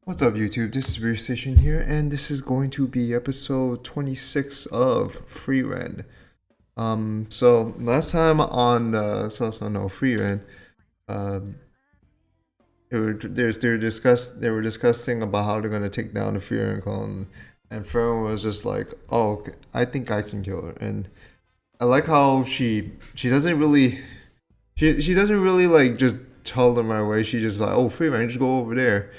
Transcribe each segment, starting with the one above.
What's up, YouTube? This is Frieren here, and this is going to be episode 26 of Frieren. So last time on Sousou no Frieren, um, they were discussing about how they're gonna take down the Frieren clone, and Frieren was just like, "Oh, okay, I think I can kill her." And I like how she doesn't really she doesn't really like just tell them right away. She just like, "Oh, Frieren, just go over there."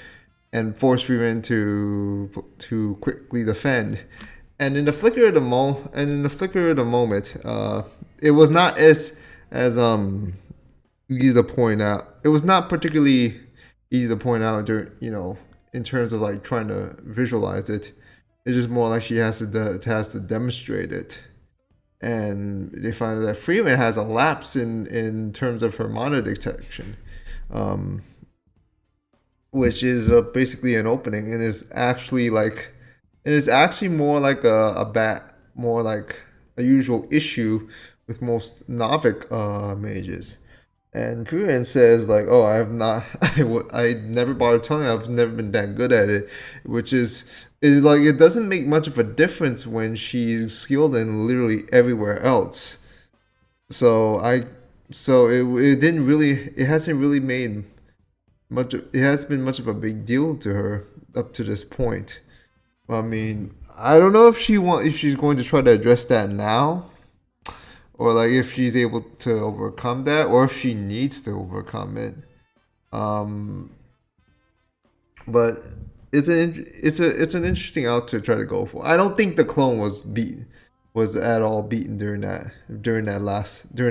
And force Frieren to quickly defend. And in the flicker of the moment, it was not as easy to point out. It was not particularly easy to point out during, in terms of like trying to visualize it. It's just more like she has to demonstrate it. And they find that Frieren has a lapse in terms of her mana detection. Which is basically an opening and is actually like it is actually more like more like a usual issue with most Navic mages. And Frieren says like, "Oh, I have not, I never bothered telling you, I've never been that good at it," which is like it doesn't make much of a difference when she's skilled in literally everywhere else. So it hasn't really made it has been much of a big deal to her up to this point. I mean, I don't know if she's going to try to address that now, or like if she's able to overcome that, or if she needs to overcome it. Um, but it's an interesting out to try to go for. I don't think the clone was at all beaten during the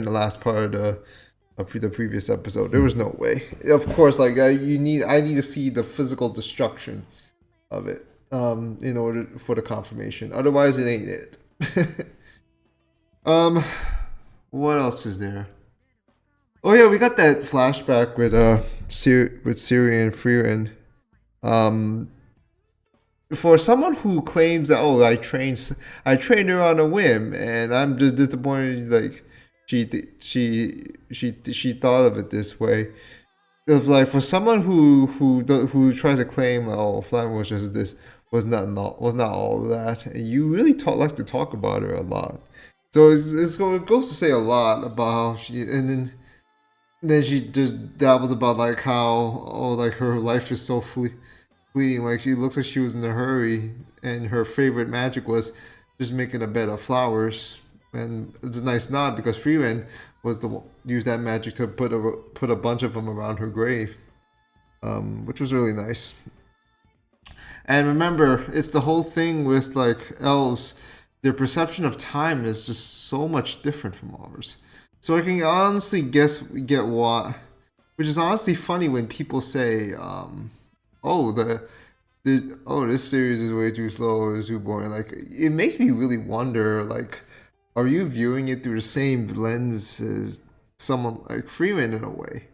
last part of the previous episode. There was no way. Of course, like I need to see the physical destruction of it in order for the confirmation. Otherwise, it ain't it. um, what else is there? Oh yeah, we got that flashback with Siri and Frieren. Um, for someone who claims that I trained her on a whim, and I'm just disappointed like she thought of it this way. Of like for someone who tries to claim like, oh, Flan was just this was not all of that, and you really like to talk about her a lot. So it goes to say a lot about how she then she just dabbles about like how like her life is so fleeting. Like she looks like she was in a hurry, and her favorite magic was just making a bed of flowers. And it's a nice nod because Frieren was the used that magic to put a bunch of them around her grave, which was really nice. And remember, it's the whole thing with like elves. Their perception of time is just so much different from ours. So I can honestly get what, which is honestly funny when people say, "Oh, this series is way too slow or too boring." Like it makes me really wonder, like, are you viewing it through the same lens as someone like Frieren in a way,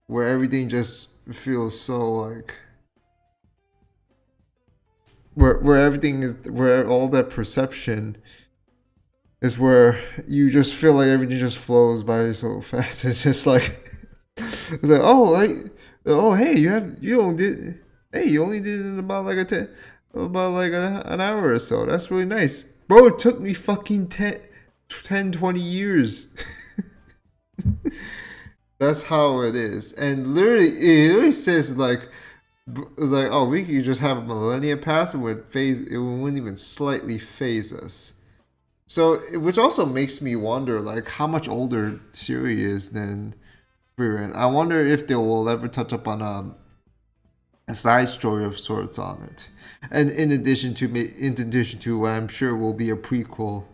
where everything just feels so like where everything is where all that perception is where you just feel like everything just flows by so fast. It's just like it's like oh hey you only did it in about like an hour or so. That's really nice, bro. It took me fucking 20 years. That's how it is. And it literally says like it's like, oh, we could just have a millennia pass and it wouldn't even slightly phase us. So which also makes me wonder like how much older Siri is than Frieren. I wonder if they will ever touch up on a side story of sorts on it. And in addition to what I'm sure will be a prequel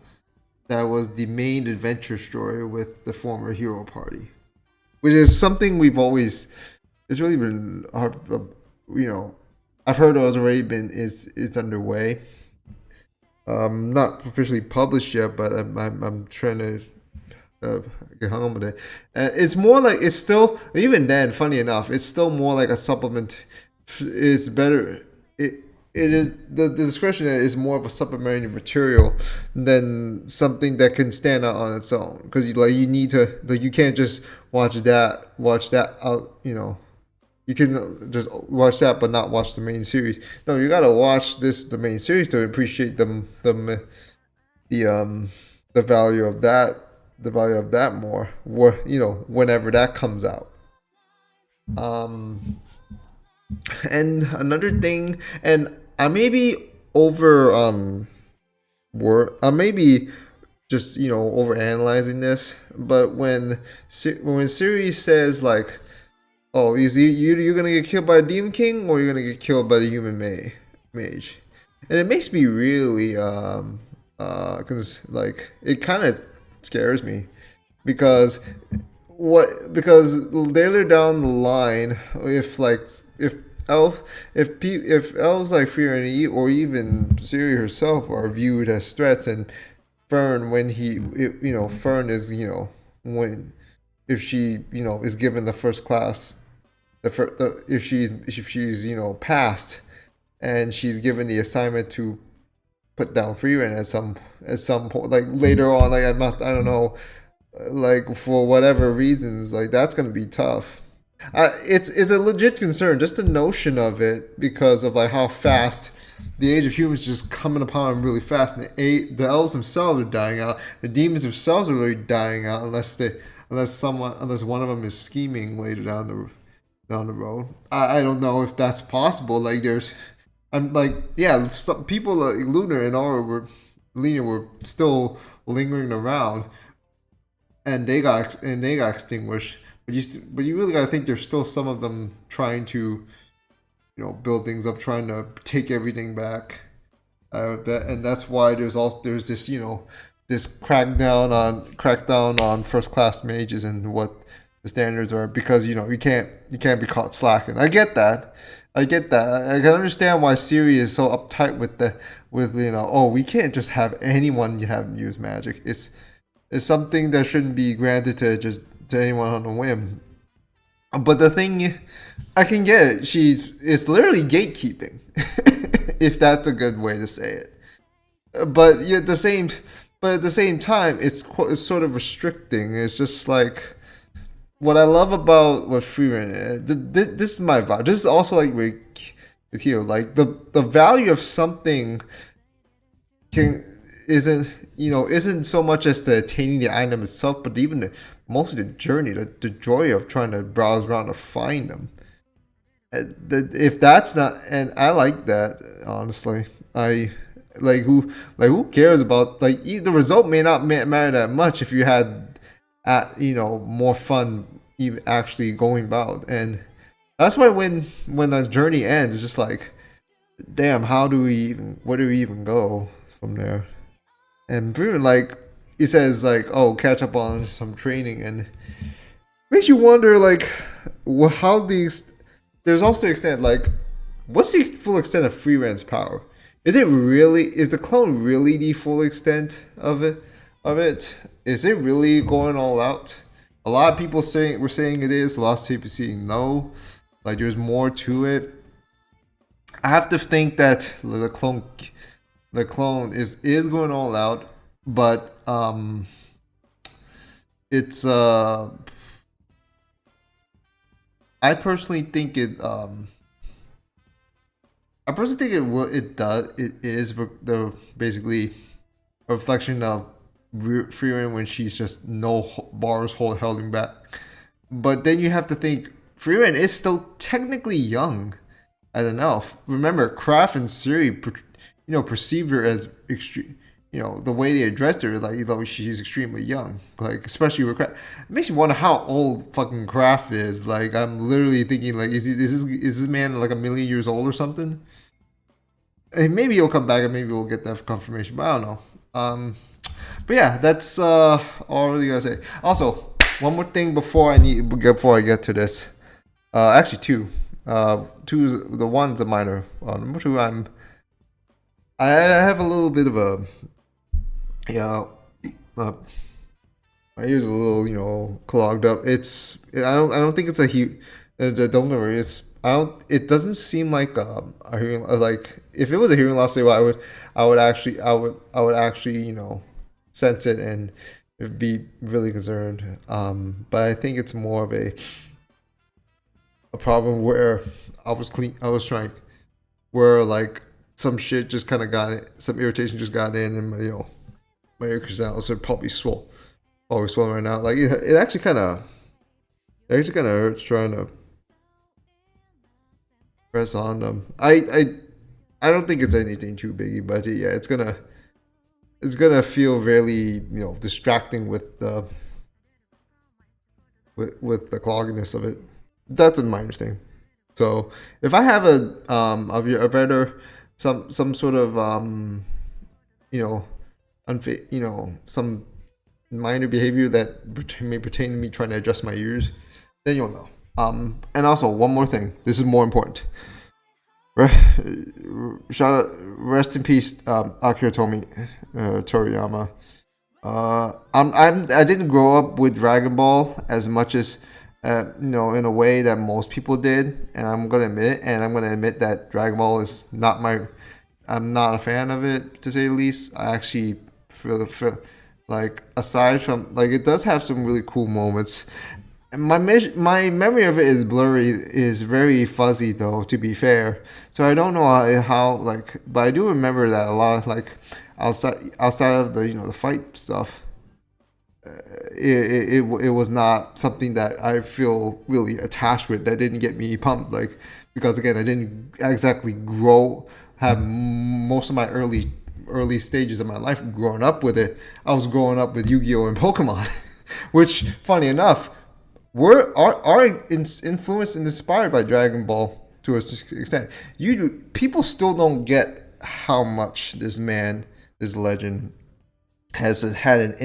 that was the main adventure story with the former hero party, which is something we've always. It's really been hard. I've heard it's underway. Not officially published yet, but I'm trying to get hung on with it. It's more like it's still even then. Funny enough, it's still more like a supplement. It's better. It is the discretion is more of a supplementary material than something that can stand out on its own, because you need to, like, you can't just watch that out You can just watch that, but not watch the main series. No, you gotta watch the main series to appreciate the the value of that, more. Whenever that comes out. Um, and another thing, and I may be over I may be just over analyzing this, but when series says like, oh, is you're gonna get killed by a demon king or you're gonna get killed by the human mage, and it makes me really because like it kind of scares me because because later down the line, if if elves like Frieren or even Ciri herself are viewed as threats, and Fern when Fern is when if she is given the first class, if she's passed, and she's given the assignment to put down Frieren at some point, like later on, like I don't know, like for whatever reasons, like that's gonna be tough. It's a legit concern, just the notion of it, because of like how fast the age of humans is just coming upon them really fast, and the elves themselves are dying out. The demons themselves are really dying out, unless one of them is scheming later down the road. I don't know if that's possible. Like I'm like, yeah, some people like Lunar and Lena were still lingering around, and they got extinguished. But you really gotta think there's still some of them trying to, build things up, trying to take everything back. And that's why there's this this crackdown on first class mages and what the standards are, because you can't be caught slacking. I get that. I can understand why Siri is so uptight with oh, we can't just have anyone use magic. It's something that shouldn't be granted to anyone on a whim. But the thing, I can get it. It's literally gatekeeping, if that's a good way to say it. But at the same time, it's sort of restricting. It's just like what I love about what Frieren. This is my vibe. This is also like with here, like the value of something can isn't so much as the attaining the item itself, but even mostly the journey, the joy of trying to browse around to find them. If that's not, and I like that, honestly. I who cares about the result may not matter that much if you had more fun even actually going about. And that's why when the journey ends, it's just like, damn, where do we even go from there? And Bruin, like, he says like, oh, catch up on some training, and makes you wonder like, how these. There's also the extent like, what's the full extent of Frieren's power? Is the clone really the full extent of it? Is it really going all out? A lot of people were saying it is. A lot of people saying no. Like there's more to it. I have to think that the clone is going all out, but it's I personally think it is the basically a reflection of Frieren when she's just no bars holding back. But then you have to think Frieren is still technically young as an elf. Remember, Kraft and Ciri, perceived her as extreme. The way they addressed her, like she's extremely young, like especially with Kraft. It makes me wonder how old fucking Kraft is. Like I'm literally thinking, like, is this man like a million years old or something? And maybe he'll come back and maybe we'll get that confirmation, but I don't know. But yeah, that's all I really gotta say. Also, one more thing before I get to this. Actually, two. The one's a minor. Number two, I have a little bit of a my ears a little clogged up. I don't think it's a huge. Don't worry. It doesn't seem like a hearing, like if it was a hearing loss, I would actually sense it and be really concerned. But I think it's more of a problem where I was trying, where like some shit just kind of some irritation just got in, and my ear canals are probably swollen right now. Like it actually kind of hurts trying to press on them. I don't think it's anything too biggy, but yeah, it's gonna feel really distracting with the the clogginess of it. That's a minor thing. So if I have a better some sort of you know some minor behavior that may pertain to me trying to adjust my ears, then you'll know. And also one more thing. This is more important. Shout out, rest in peace, Akira Toriyama. I didn't grow up with Dragon Ball as much as in a way that most people did, and I'm gonna admit it. And I'm gonna admit that Dragon Ball is not my. I'm not a fan of it, to say the least. I actually feel like, aside from, like, it does have some really cool moments. My memory of it is blurry, is very fuzzy though. To be fair, so I don't know how like, but I do remember that a lot. Like outside of the fight stuff, it was not something that I feel really attached with. That didn't get me pumped, like, because again, I didn't exactly have most of my early stages of my life growing up with it. I was growing up with Yu-Gi-Oh and Pokemon, which, funny enough, are influenced and inspired by Dragon Ball to a extent. People still don't get how much this legend, has had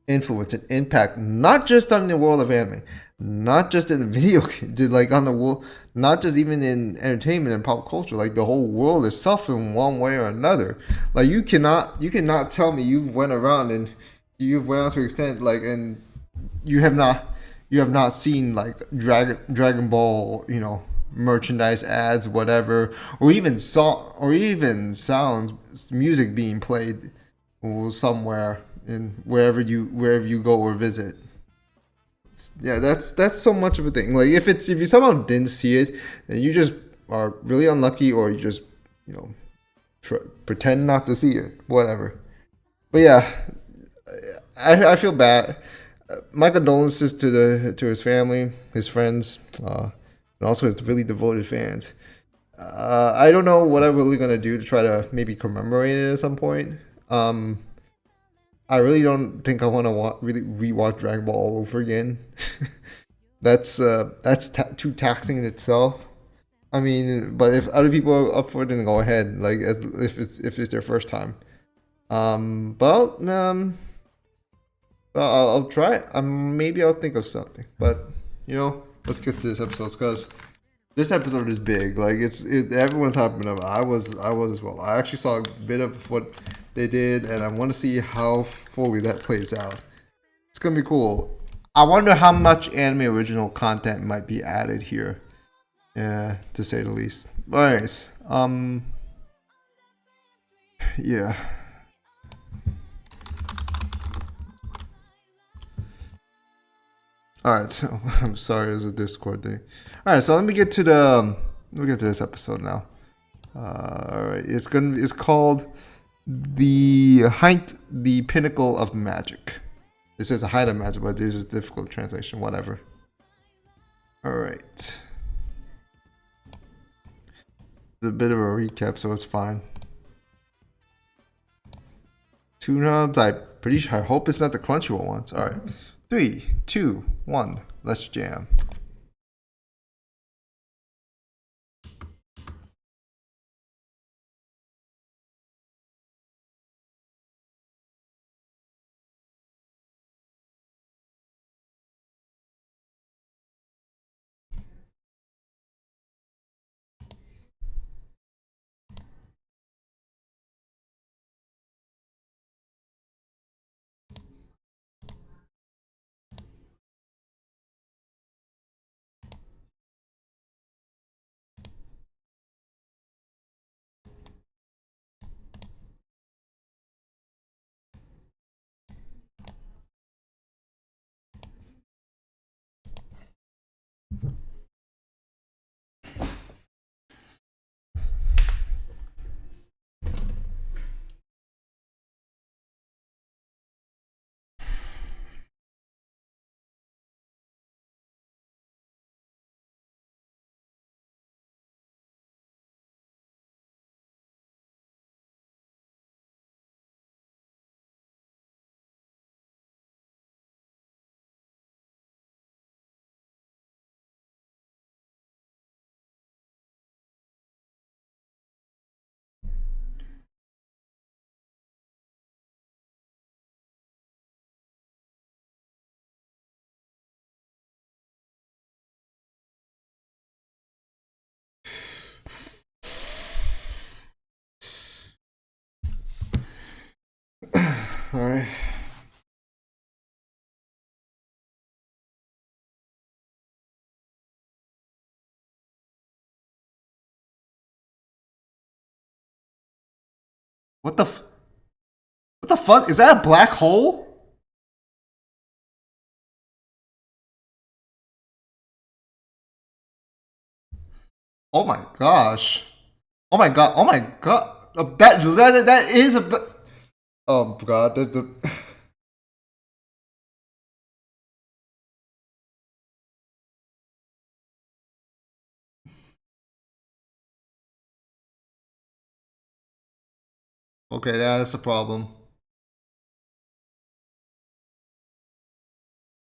influence and impact, not just on the world of anime, not just in the video, like on the world, not just even in entertainment and pop culture, like the whole world itself in one way or another. Like you cannot tell me you've went out to extent, like, and you have not seen like Dragon Ball, merchandise ads, whatever, or even sounds, music being played somewhere in wherever you go or visit. Yeah, that's so much of a thing. Like if you somehow didn't see it, then you just are really unlucky, or you just you know pretend not to see it, whatever. But yeah, I feel bad. My condolences to his family, his friends, and also his really devoted fans. I don't know what I'm really gonna do to try to maybe commemorate it at some point. I really don't think I want to really rewatch Dragon Ball all over again. That's too taxing in itself. I mean, but if other people are up for it, then go ahead. Like if it's their first time. But I'll try it. Maybe I'll think of something. But let's get to this episode, because this episode is big. Like everyone's hyping up. I was as well. I actually saw a bit of what they did, and I want to see how fully that plays out. It's gonna be cool. I wonder how much anime original content might be added here. Yeah, to say the least. But anyways, yeah. All right, so I'm sorry, it was a Discord thing. All right, so let me get to this episode now. All right, it's called the Pinnacle of Magic. It says the height of magic, but there's a difficult translation. Whatever. All right, it's a bit of a recap, so it's fine. Two knobs. I hope it's not the Crunchyroll ones. All right, 3, 2, 1. Let's jam. What the what the fuck? Is that a black hole? Oh my gosh. Oh my god. Oh my god. That is a. Oh god. Okay, that's a problem.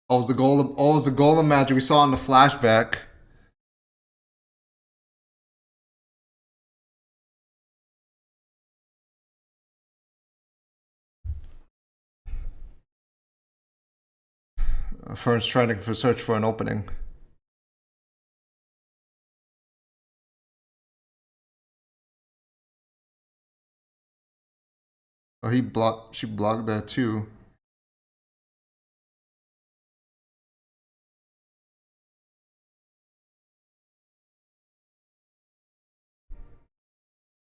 Oh, it was the golem. Oh, it was the golem magic we saw in the flashback. Fern's trying to search for an opening. Oh, he blocked. She blocked that too.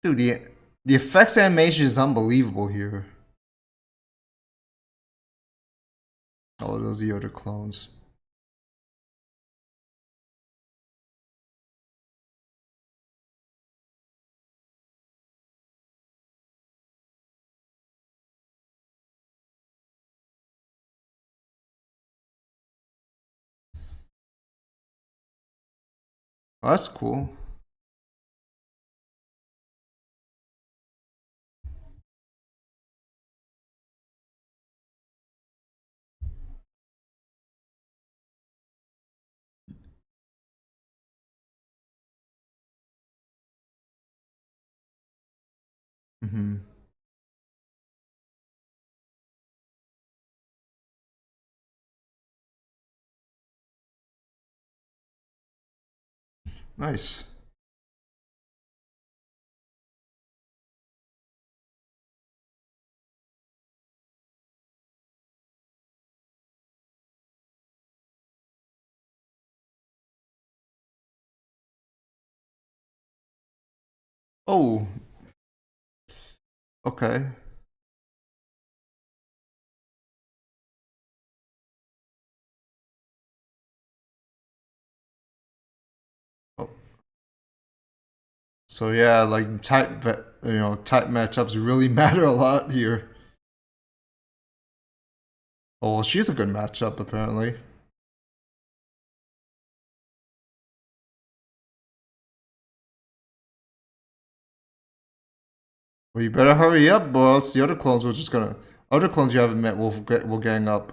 Dude, the effects animation is unbelievable here. Oh, those are the other clones. Oh, that's cool. Mm-hmm. Nice. Oh, okay. Oh. So yeah, like type matchups really matter a lot here. Oh, well, she's a good matchup apparently. Well, you better hurry up, or else the other clones will just gonna. Other clones you haven't met will gang up.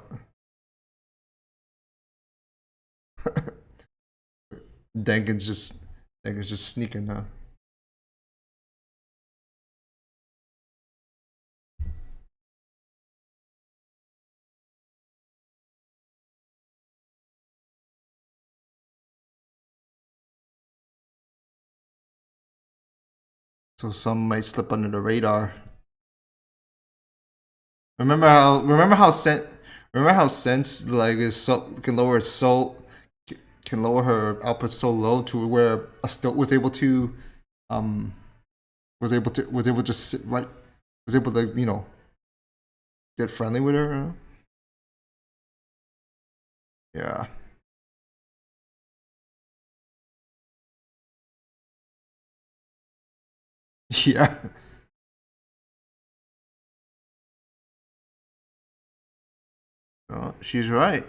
Dankin's just sneaking now. So some might slip under the radar. Remember how sense like is so can lower can lower her output so low to where a stilt was able to um was able to just sit right was able to get friendly with her. Yeah. Yeah. Oh, she's right.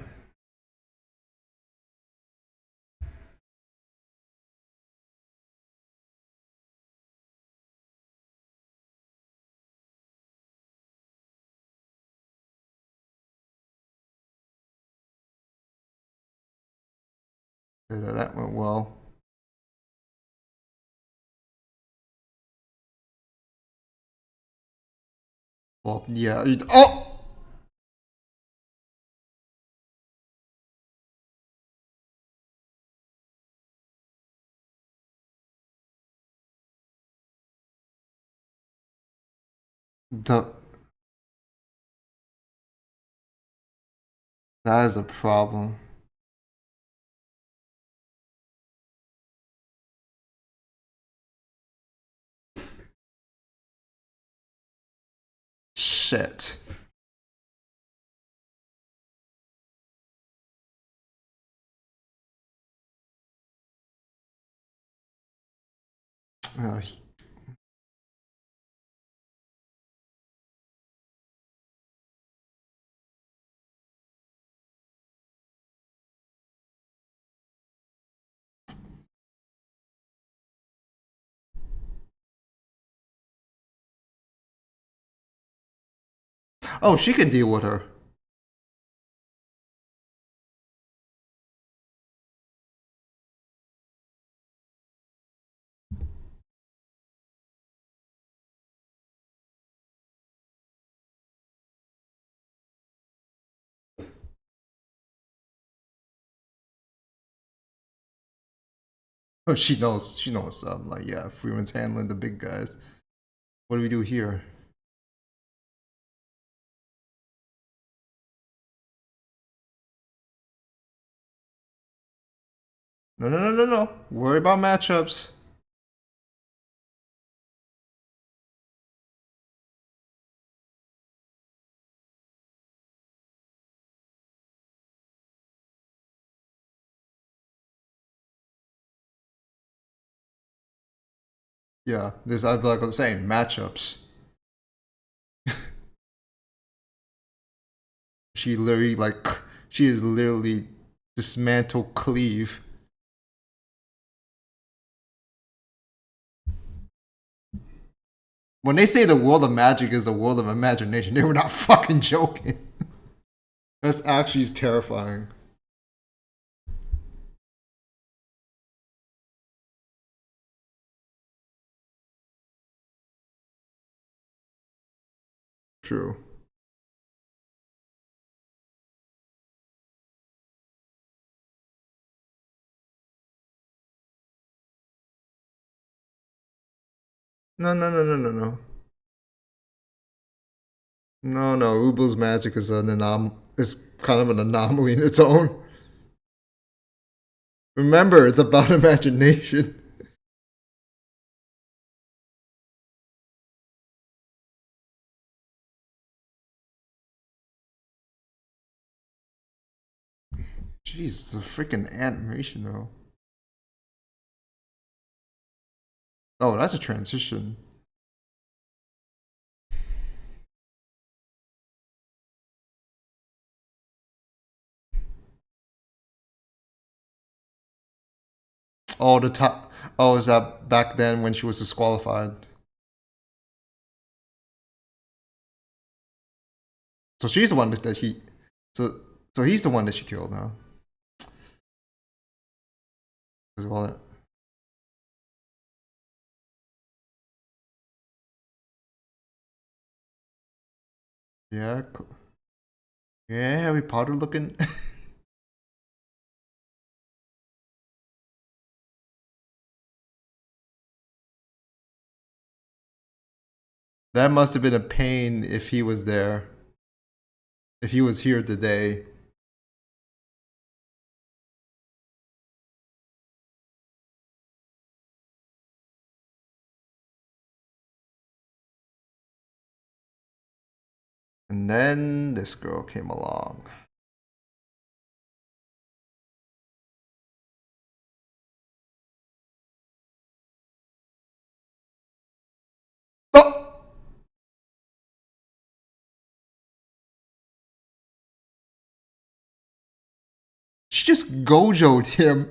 That went well. Well, yeah. Oh, the that is a problem. shit. Uh, oh, she can deal with her. Oh, she knows. She knows. Like, yeah, Frieren's handling the big guys. What do we do here? No, no, no, no, no. Worry about matchups. Yeah, this like I'm saying, matchups. She literally like she is literally dismantle cleave. When they say the world of magic is the world of imagination, they were not fucking joking. That's actually terrifying. True. No, no, no, no, no, no. No, no. Ubel's magic is is kind of an anomaly in its own. Remember, it's about imagination. Jeez, the freaking animation though. Oh, that's a transition. Oh, the top. Oh, is that back then when she was disqualified? So she's the one that he. So so he's the one that she killed now. Well, yeah, yeah, Harry Potter looking. That must have been a pain if he was there. If he was here today. And then this girl came along. Oh! She just gojoed him.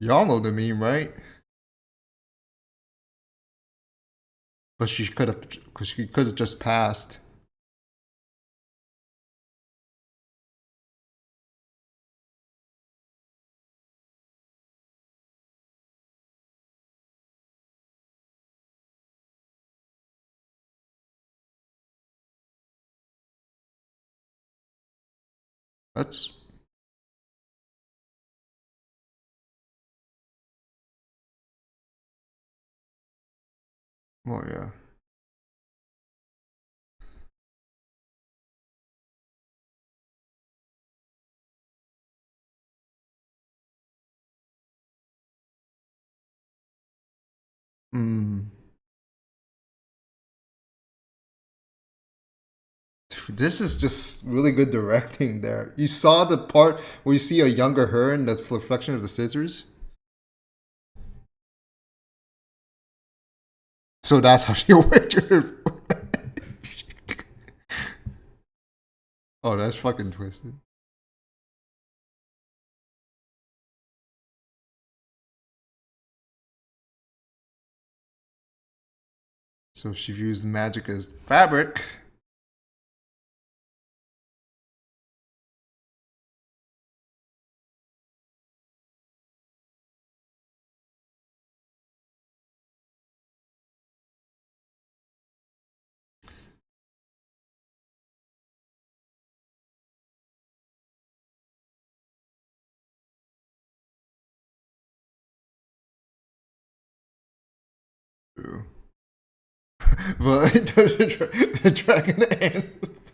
Y'all know the meme, right? But she could have just passed. That's. Oh yeah. Mm. This is just really good directing there. You saw the part where you see a younger her in the reflection of the scissors? So that's how she worked her. Oh, that's fucking twisted. So she views magic as fabric. True. But it doesn't the dragon ends.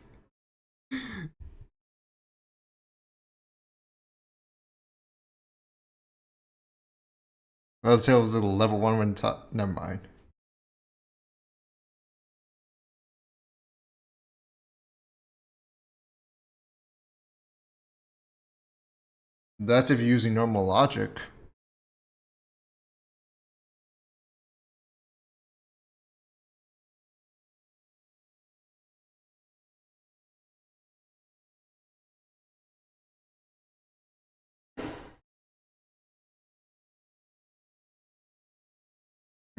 Well, it was a level 1 when top. Never mind. That's if you're using normal logic.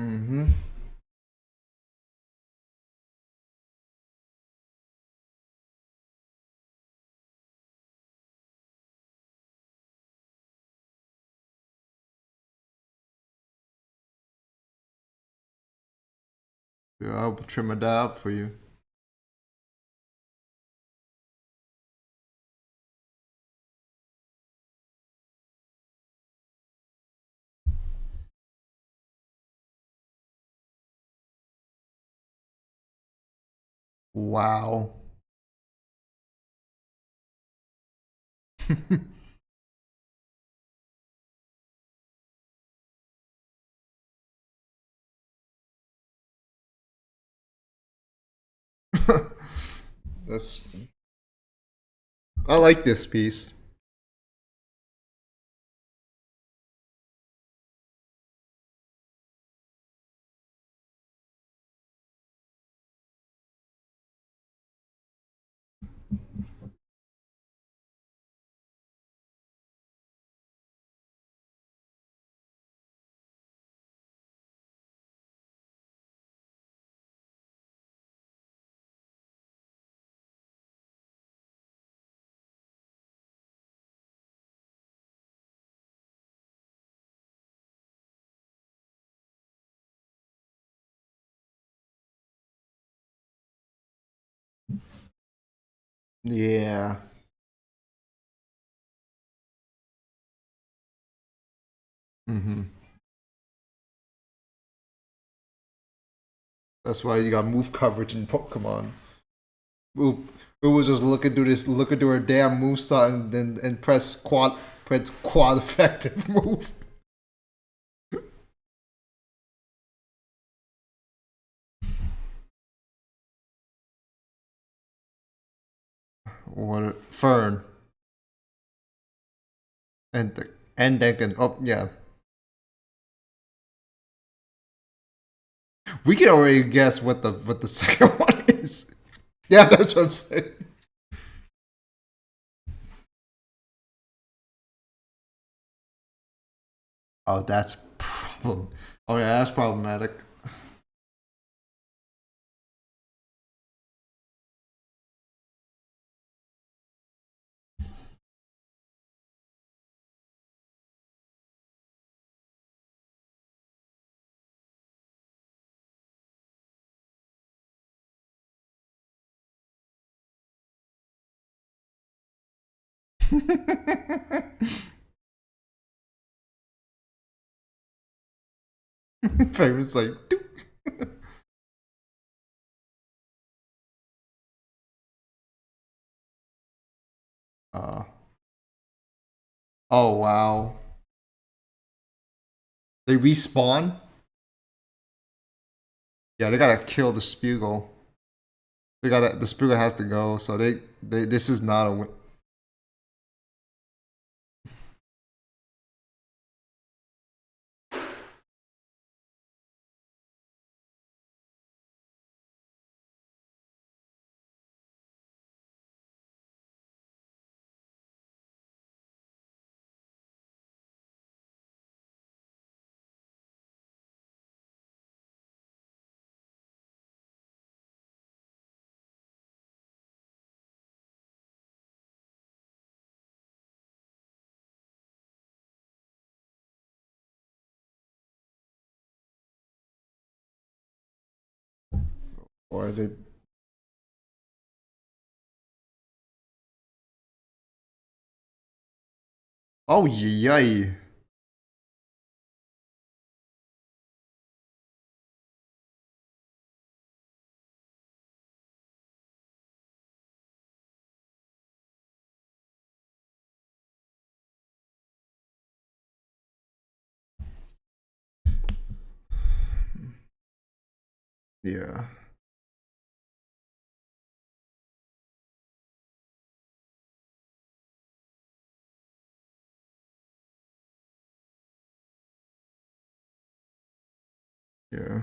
Mm-hmm. Yeah, I'll trim it out for you. Wow. That's. I like this piece. Yeah. Mm-hmm. That's why you got move coverage in Pokemon. We was just look into her damn move start and press quad effective move. What Fern and Denken. Oh yeah, we can already guess what the second one is. Yeah, that's what I'm saying. Oh, that's problem. Oh yeah, that's problematic. Favorite's like. Uh, oh wow. They respawn. Yeah, they gotta kill the Spiegel. The Spiegel has to go, so this is not a win. Or they Oh yay. Yeah. Yeah.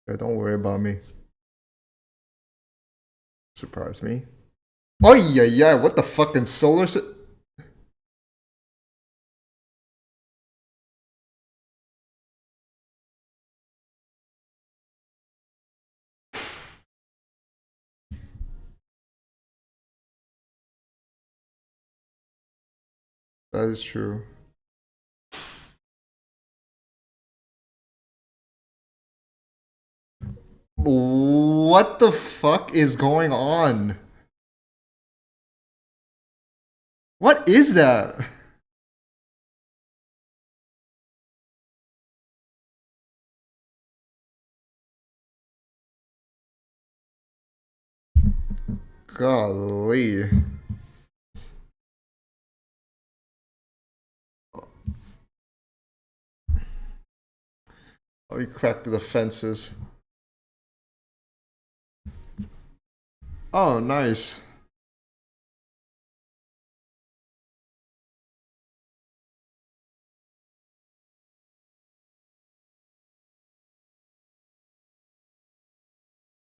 Yeah, don't worry about me. Surprise me. Oh yeah, what the fucking solar That is true. What the fuck is going on? What is that? Golly. Oh, he cracked the fences. Oh, nice.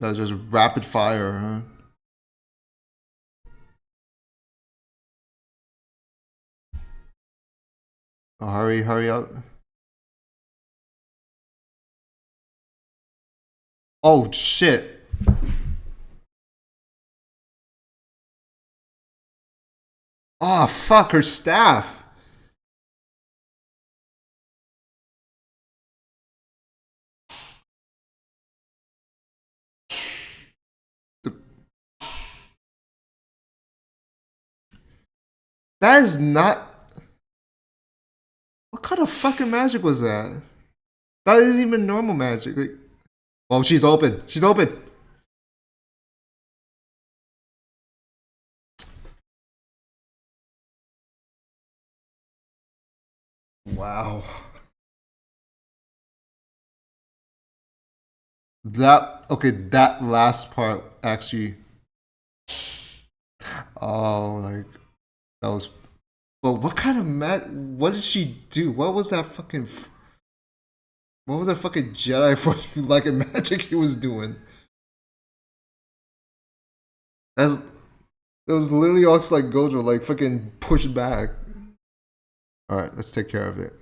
That was just rapid fire, huh? Oh, hurry up. Oh, shit. Oh, fuck, her staff. That is not. What kind of fucking magic was that? That isn't even normal magic. Like, oh, she's open. She's open. Wow. That last part actually. Oh, like, that was. But what kind of What did she do? What was that fucking. What was that fucking Jedi for like a magic he was doing? That's it was literally also like Gojo, like fucking pushed back. Alright, let's take care of it.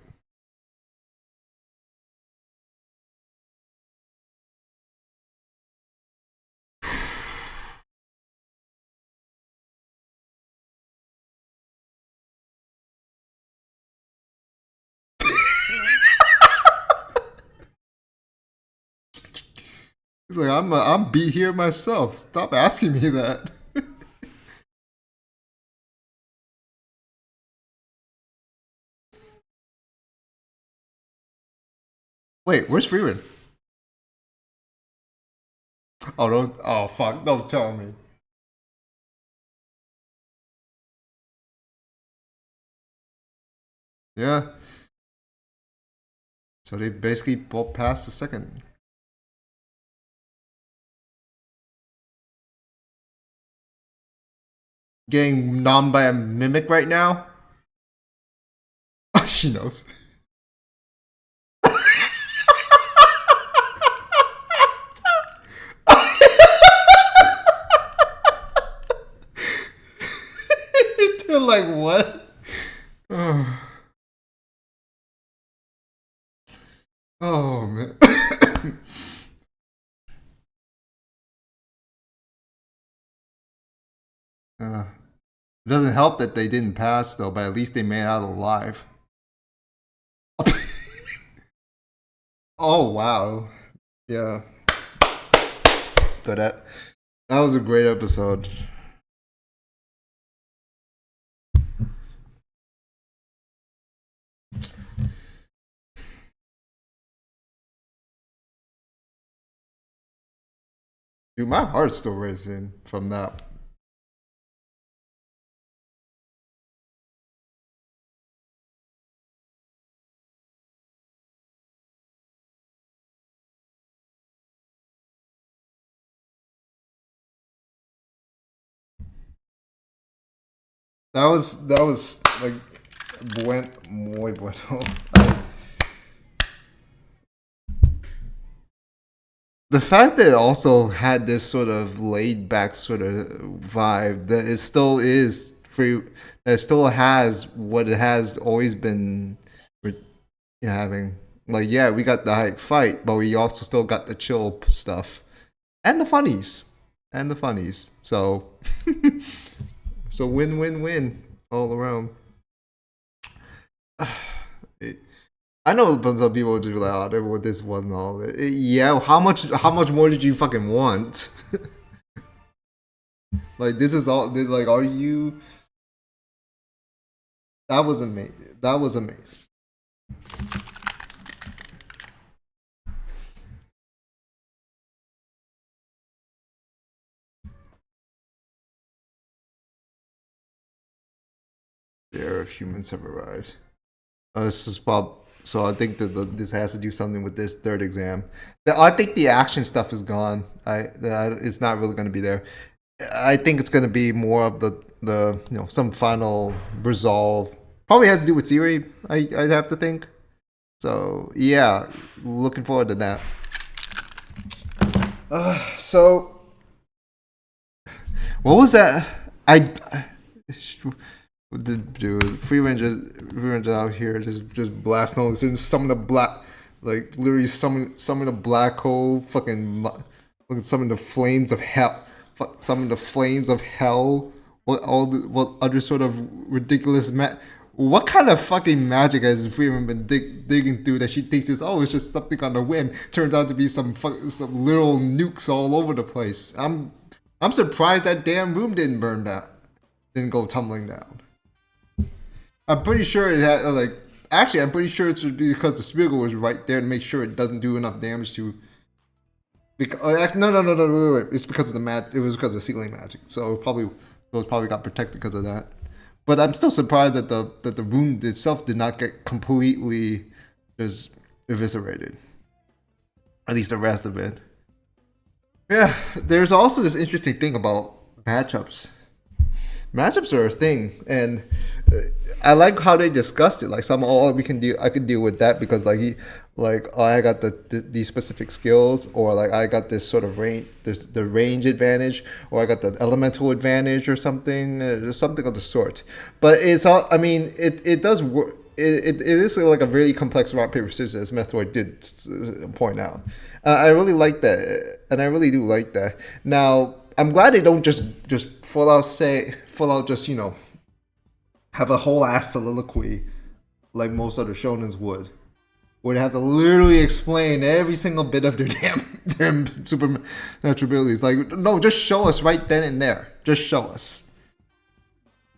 He's like, I'm beat here myself. Stop asking me that. Wait, where's Frieren? Oh, don't. Oh, fuck. Don't tell me. Yeah. So they basically both passed the second. Getting nommed by a mimic right now? She knows. They're like, what? Oh man. It doesn't help that they didn't pass though, but at least they made it out alive. Oh wow. Yeah. But that was a great episode. Dude, my heart's still racing from that. That was like muy bueno. The fact that it also had this sort of laid back sort of vibe, that it still is free, that it still has what it has always been having. Like, yeah, we got the hype fight, but we also still got the chill stuff and the funnies So, so win all around. I know some people would just be like, "Oh, this wasn't all." Yeah, how much more did you fucking want? Like, this is all. Like, are you? That was amazing. That was amazing. The era of humans have arrived. This is Bob. So I think that this has to do something with this third exam. I think the action stuff is gone. It's not really going to be there. I think it's going to be more of the some final resolve. Probably has to do with Siri. I'd have to think. So yeah, looking forward to that. So what was that? Dude, Frieren just out here just blasting all this, summon a black, like literally summon a black hole, fucking summon the flames of hell, summon the flames of hell. What other sort of ridiculous what kind of fucking magic has Frieren been digging through that she thinks is, oh, it's just something on the whim? Turns out to be some literal nukes all over the place. I'm surprised that damn room didn't burn down, didn't go tumbling down. I'm pretty sure it had like. Actually, I'm pretty sure it's because the Spiegel was right there to make sure it doesn't do enough damage to. Because no, wait. It's because of the It was because of the ceiling magic. So it probably got protected because of that. But I'm still surprised that the room itself did not get completely just eviscerated. At least the rest of it. Yeah, there's also this interesting thing about matchups. Matchups are a thing, and I like how they discussed it. Like I could deal with that because I got these specific skills, or like I got this sort of the range advantage, or I got the elemental advantage, or something of the sort. But it's all. I mean, it does work. It is like a really complex rock paper scissors, as Metroid did point out. I really like that, and I really do like that. Now, I'm glad they don't just full out just have a whole ass soliloquy like most other shonens would have to literally explain every single bit of their damn supernatural abilities. Like, no, just show us right then and there. Just show us.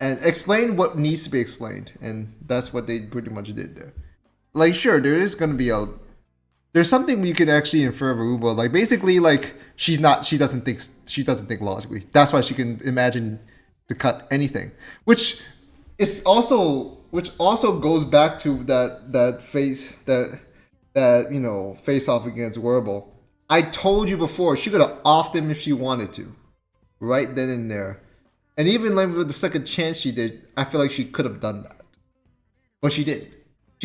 And explain what needs to be explained. And that's what they pretty much did there. Like, sure, there is gonna be there's something we can actually infer of Ubel. Like, basically, like, she doesn't think logically. That's why she can imagine to cut anything. Which is also which also goes back to that face off against Werble. I told you before, she could have offed him if she wanted to, right then and there. And even like with the second chance she did, I feel like she could have done that, but she didn't.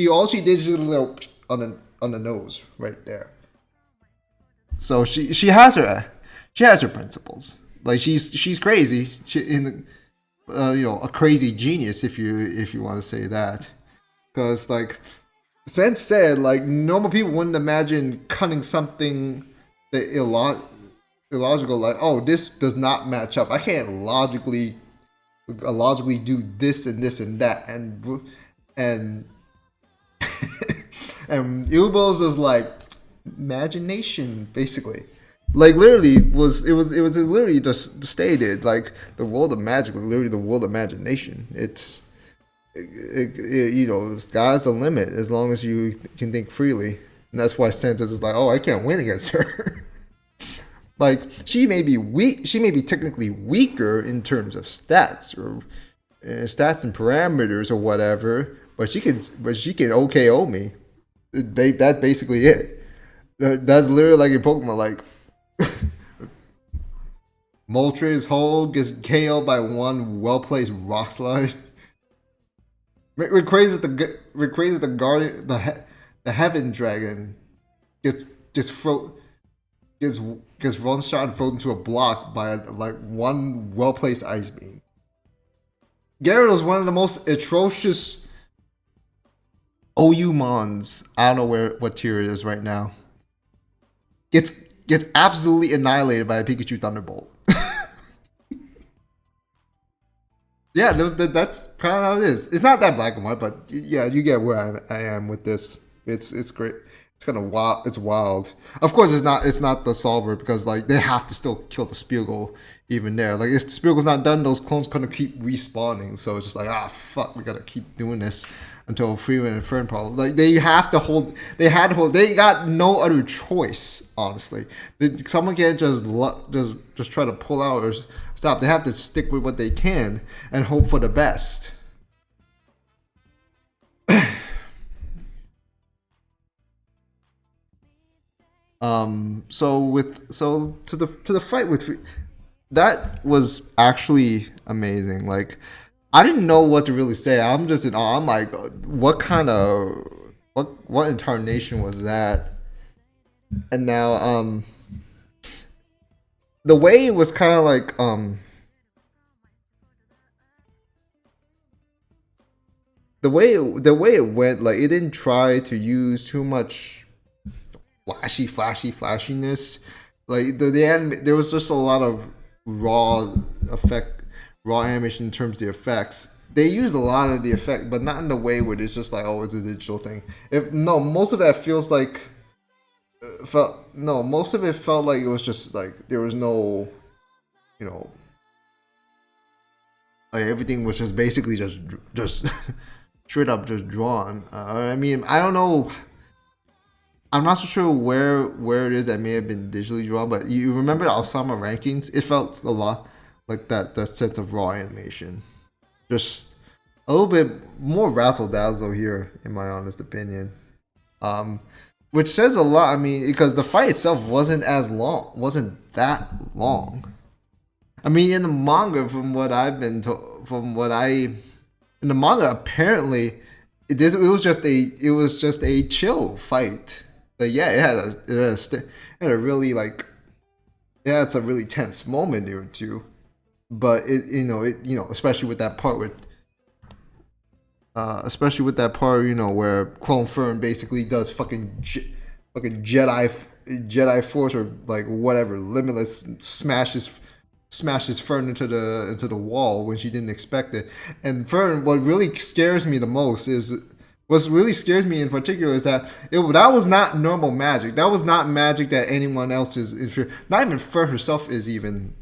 All she did is just a little on the nose right there. So she has her principles. Like she's crazy. A crazy genius if you want to say that, because like Sense said, like normal people wouldn't imagine cutting something that illogical, like, oh, this does not match up. I can't logically do this and this and that, and and Ubel's is like imagination, basically. Like literally it was literally just stated, like the world of magic, literally the world of imagination. Sky's the limit as long as you can think freely, and that's why Sense is like, oh, I can't win against her. Like she may be weak, she may be technically weaker in terms of stats or stats and parameters or whatever, but she can OKO me. That's basically it. That's literally like in Pokemon, like Moltres whole gets KO'd by one well placed rock slide. We're crazy the guardian, the heaven dragon gets one shot and thrown into a block by like one well placed ice beam. Gyarados is one of the most atrocious OU Mons. I don't know what tier it is right now. Gets absolutely annihilated by a Pikachu Thunderbolt. Yeah, that's kind of how it is. It's not that black and white, but yeah, you get where I am with this. It's great. It's kind of wild. It's wild. Of course, it's not the solver, because like they have to still kill the Spiegel even there. Like if Spiegel's not done, those clones gonna keep respawning. So it's just like, fuck, we gotta keep doing this until Frieren and Frieren probably. Like they have to hold. They had to hold. They got no other choice. Honestly, someone can't just try to pull out or stop. They have to stick with what they can and hope for the best. So to the fight with that was actually amazing. Like I didn't know what to really say. I'm just in awe. I'm like, what kind of what incarnation was that? And now the way it was kind of like the way it went, like it didn't try to use too much flashiness. Like there was just a lot of raw animation in terms of the effects. They used a lot of the effect, but not in the way where it's just like, oh, it's a digital thing. Most of that feels like most of it felt like it was just like there was no, like everything was just basically just straight up just drawn. I mean, I don't know. I'm not so sure where it is that may have been digitally drawn, but you remember the Osama rankings? It felt a lot like that sense of raw animation. Just a little bit more razzle dazzle here, in my honest opinion. Which says a lot. I mean, because the fight itself wasn't that long. I mean, in the manga, from what I've been told, in the manga, apparently it was just a chill fight. Like, yeah, it had a really like, yeah, it's a really tense moment or two, but especially with that part where Clone Fern basically does fucking Jedi Force or like whatever, Limitless smashes Fern into the wall when she didn't expect it. And Fern, what really scares me in particular is that that was not normal magic. That was not magic that anyone else not even Fern herself is even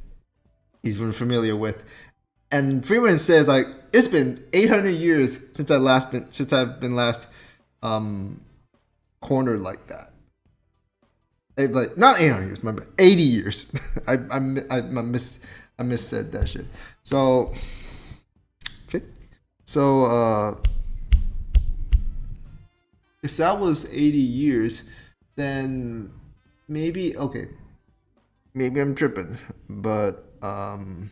familiar with. And Frieren says, like, it's been 800 years since I've been last cornered like that. Like, not 800 years, my bad, 80 years. I missaid that shit. So if that was 80 years, then maybe okay, maybe I'm tripping, but I'd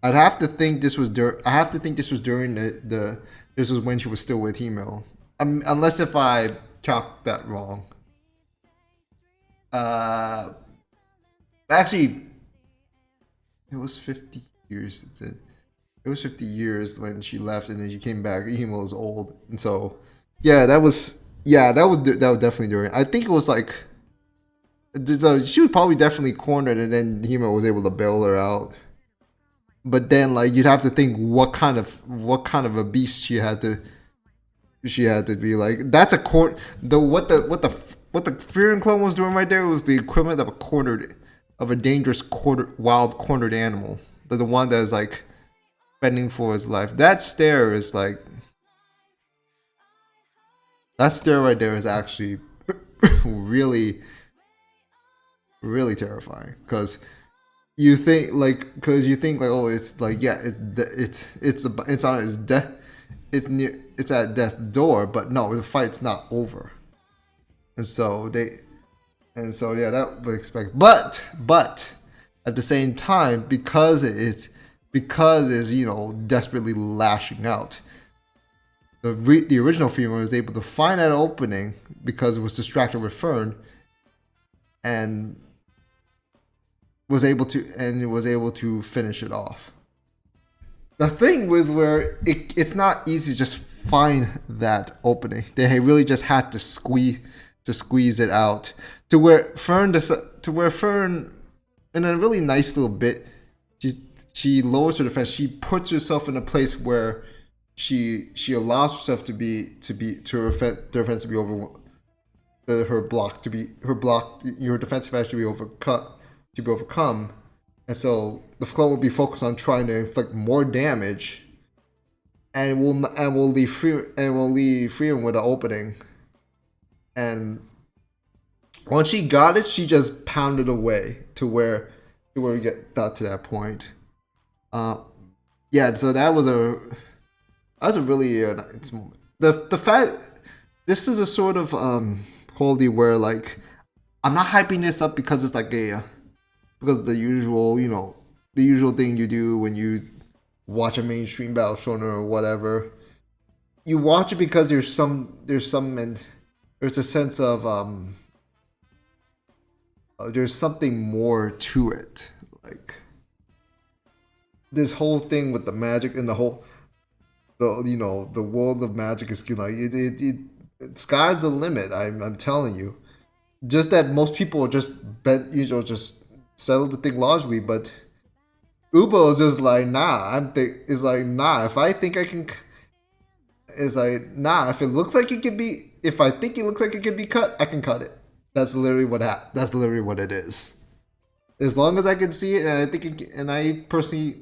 have to think this was I have to think this was during the this was when she was still with Hemo. Unless if I calc that wrong. Uh, actually, it was 50 years. It was 50 years when she left, and then she came back. Hemo was old, and so that was definitely during. I think it was like so she was probably definitely cornered, and then Hemo was able to bail her out. But then like you'd have to think what kind of a beast she had to be like. That's a what the Frieren clone was doing right there was the equivalent of a dangerous wild cornered animal. The one that is like fending for his life. That stare is like that stare right there is actually really really terrifying because you think like oh it's like yeah it's on his death it's at death's door, but no, the fight's not over. And so yeah, that would expect. But at the same time, because it's desperately lashing out, the original female was able to find that opening because it was distracted with Fern, and was able to finish it off. The thing with where it's not easy to just find that opening. They really just had to squeeze it out to where Fern in a really nice little bit she lowers her defense. She puts herself in a place where she allows herself to her defense to be over your defensive edge to be overcome, and so the clone will be focused on trying to inflict more damage, and will leave Frieren with an opening. And once she got it, she just pounded away to where we get to that point. Yeah, so that was a really nice moment. The fact this is a sort of quality where like I'm not hyping this up because it's like because the usual thing you do when you watch a mainstream battle shonen or whatever. You watch it because there's a sense of there's something more to it. Like this whole thing with the magic and the world of magic is like sky's the limit. I'm telling you. Just that most people just just settle the thing logically, but Ubel is just like nah. Is like nah. If I think I can, is like nah. If it looks like it can be, if I think it looks like it can be cut, I can cut it. That's literally that's literally what it is. As long as I can see it, and I think and I personally,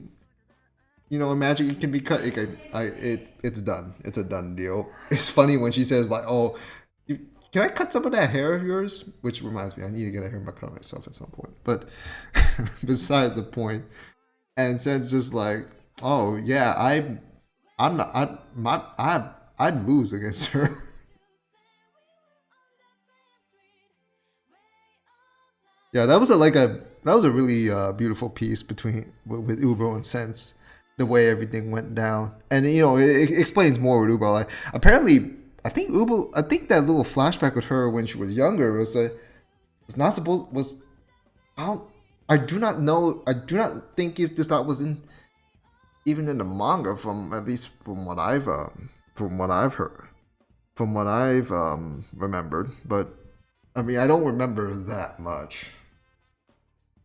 imagine it can be cut. It's done. It's a done deal. It's funny when she says like, "Oh, can I cut some of that hair of yours?" Which reminds me, I need to get a haircut myself at some point. But besides the point, and says just like, "Oh yeah, I'd lose against her." Yeah, that was a really beautiful piece with Ubel and Sense, the way everything went down, and it explains more with Ubel. Like, apparently, I think that little flashback with her when she was younger was not supposed was. I do not know. I do not think if this thought was even in the manga, from at least from what I've heard, from what I've remembered. But I mean, I don't remember that much.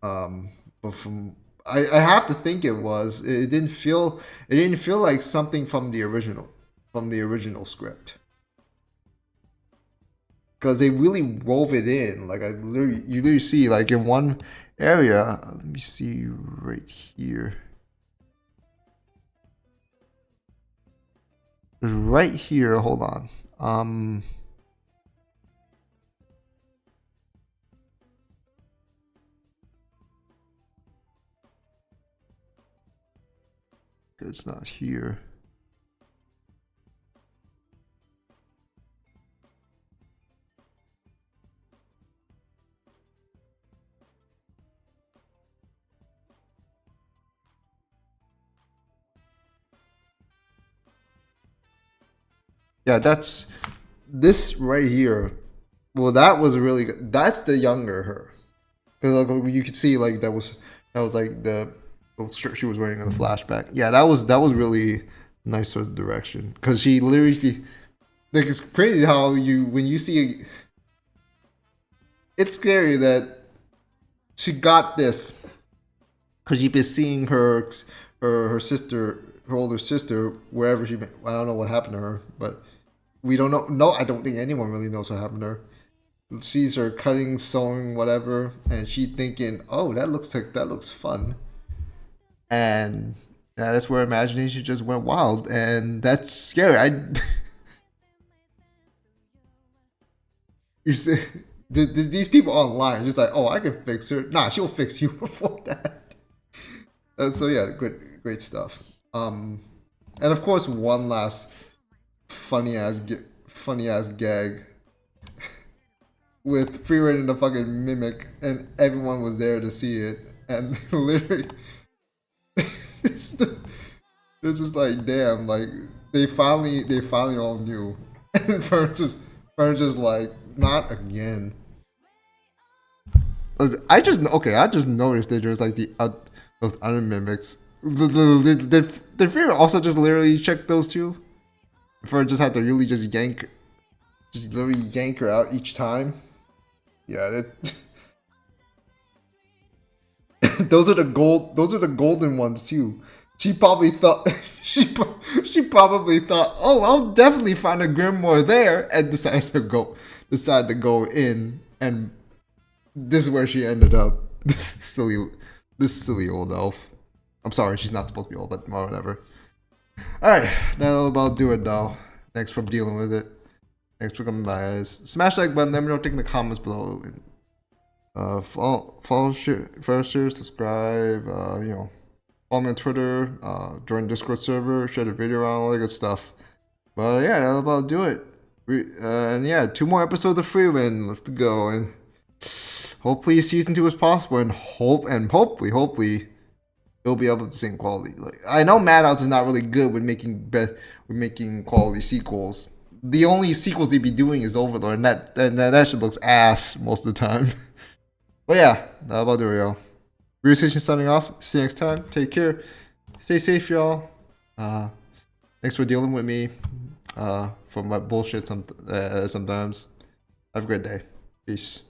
But I have to think it was. It didn't feel like something from the original script, because they really wove it in. Like you literally see like in one area. Let me see right here. There's right here. Hold on. It's not here. Yeah, that's this right here. Well, that was really good. That's the younger her. Because like, you could see like that was like the shirt she was wearing in the flashback. Yeah, that was really nice sort of direction. Because she literally like it's crazy how you when you see it's scary that she got this because you've been seeing her sister her older sister wherever she I don't know what happened to her, but we don't know. No, I don't think anyone really knows what happened to her. Sees her cutting, sewing, whatever, and she thinking, "Oh, that looks fun," and yeah, that's where imagination just went wild, and that's scary. You see, these people online just like, "Oh, I can fix her." Nah, she'll fix you before that. So yeah, great stuff. And of course, one last funny ass gag with Frieren and the fucking mimic, and everyone was there to see it, and literally, it's, it's just like damn, like they finally all knew, and Fern just like not again. I just noticed that there's like those other mimics. Did Frieren also just literally check those two? Fern just had to really just literally yank her out each time. Yeah, those are the gold. Those are the golden ones too. She probably thought she probably thought, oh, I'll definitely find a grimoire there, and decided to go in, and this is where she ended up. This silly old elf. I'm sorry, she's not supposed to be old, but whatever. All right, that'll about do it though. Thanks for dealing with it. Thanks for coming by, guys. Smash that like button. Let me know in the comments below. Follow, share, subscribe. Follow me on Twitter. Join the Discord server. Share the video around. All that good stuff. But yeah, that'll about do it. And yeah, 2 more episodes of Frieren left to go, and hopefully season 2 is possible, and hopefully it'll be up to the same quality. Like I know Madhouse is not really good with making quality sequels. The only sequels they be doing is Overlord, and that shit looks ass most of the time. But yeah, that'll about do it, y'all. Real Station signing off. See you next time. Take care. Stay safe, y'all. Thanks for dealing with me for my bullshit sometimes. Have a great day. Peace.